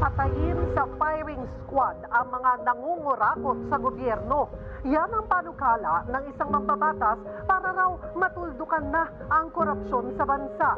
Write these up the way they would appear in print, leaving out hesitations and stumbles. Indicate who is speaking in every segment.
Speaker 1: Patayin sa firing squad ang mga nangungurakot sa gobyerno. Yan ang panukala ng isang mambabatas para raw matuldukan na ang korupsyon sa bansa.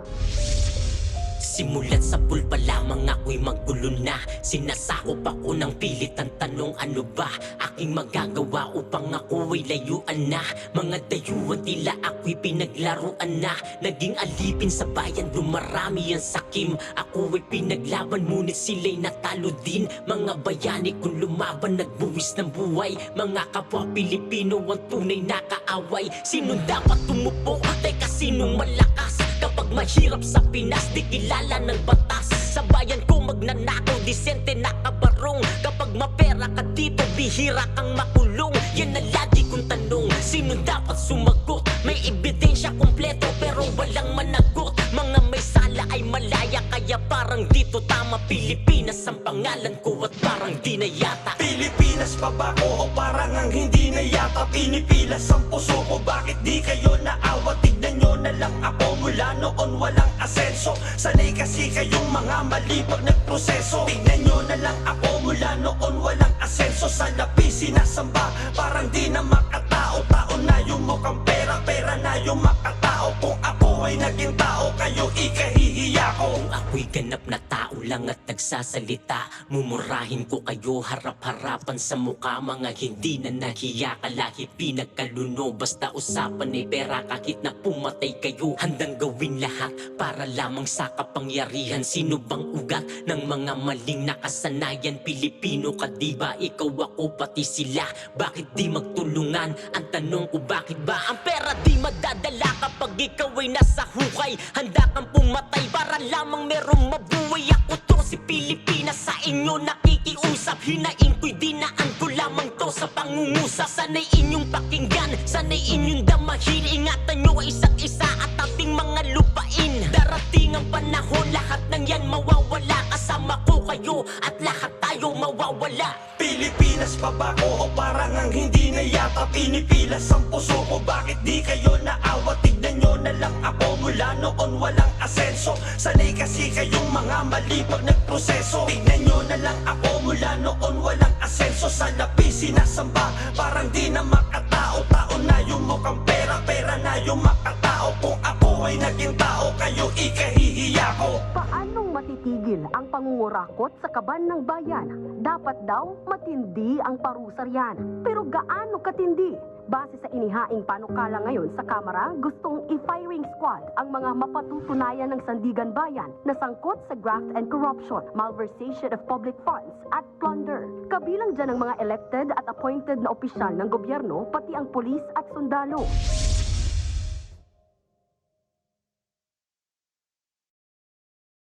Speaker 2: Simulat sa pulpa lamang ako'y magulo na. Sinasakop ako ng pilit ang tanong, ano ba aking magagawa upang ako'y layuan na? Mga dayuhan tila ako'y pinaglaruan na. Naging alipin sa bayan, dumarami ang sakim. Ako'y pinaglaban, ngunit sila'y natalo din. Mga bayani kung lumaban, nagbuwis ng buhay. Mga kapwa Pilipino ang tunay na kaaway. Sino dapat tumupo? Teka, sinong malakas? Kapag mahirap sa Pinas, di kilala ng batas. Sa bayan ko magnanakaw, disente nakabarong. Kapag mapera ka dito, bihira kang makulong. Yan ang lagi kong tanong, sino dapat sumagot? May ebidensya kompleto pero walang managot. Mga may sala ay malaya, kaya parang dito tama. Pilipinas ang pangalan ko at parang di na yata.
Speaker 3: Pilipinas pa ba ko o parang ang hindi na yata? Pinipilas ang puso ko, bakit di kayo naawa? Tignan nyo na lang ako, mula noon walang asenso. Sanay kasi kayong mga mali pag nagproseso. Tignan nyo na lang ako, mula noon walang asenso. Sa lapi sinasamba, parang di na makatao. Tao na yung mukhang pera, pera na yung makatao. Kung ako ay naging tao, kayo ikahihiya ko.
Speaker 2: Kung ako'y ganap na tao lang at nagsasalita, mumurahin ko kayo harap-harapan sa mukha. Mga hindi na nahiya, kalahi pinagkaluno. Basta usapan ay pera, kahit na pumatay kayo. Handang gawin lahat para lamang sa kapangyarihan. Sino bang ugat ng mga maling nakasanayan? Pilipino ka diba? Ikaw ako pati sila. Bakit di magtulungan? Ang tanong ko, bakit ba ang pera di madadala kapag ikaw ay nasa hukay? Handa kang pumatay para lamang merong mabuhay. Ako to si Pilipinas, sa inyo nakikiusap. Hinain ko'y dinaan ko lamang to sa pangungusap. Sanay inyong pakinggan, sanay inyong damahin. Ingatan nyo isa't isa at ating mga lupain. Darating ang panahon, lahat ng yan mawawala. Kasama ko kayo at lahat tayo mawawala.
Speaker 3: Pilipinas pa ba ko o parang ang hindi na yata? Pinipilas ang puso ko, bakit di kayo naawa? Tignan nyo na lang ako, mula noon walang asenso. Sanay kasi kayong mga mali pag nagproseso. Tignan nyo na lang ako, mula noon walang asenso. Sa lapi sinasamba, parang di na makatao. Tao na yung mukhang pera, pera na yung makatao. Kung ako ay naging tao, kayo ikahihiya ko.
Speaker 1: Paanong matitigil ang pangungurakot sa kaban ng bayan? Dapat daw matindi ang parusa riyan. Pero gaano katindi? Base sa inihaing panukala ngayon sa Kamara, gustong i-firing squad ang mga mapatutunayan ng Sandigan Bayan na sangkot sa graft and corruption, malversation of public funds at plunder. Kabilang dyan ang mga elected at appointed na opisyal ng gobyerno, pati ang pulis at sundalo.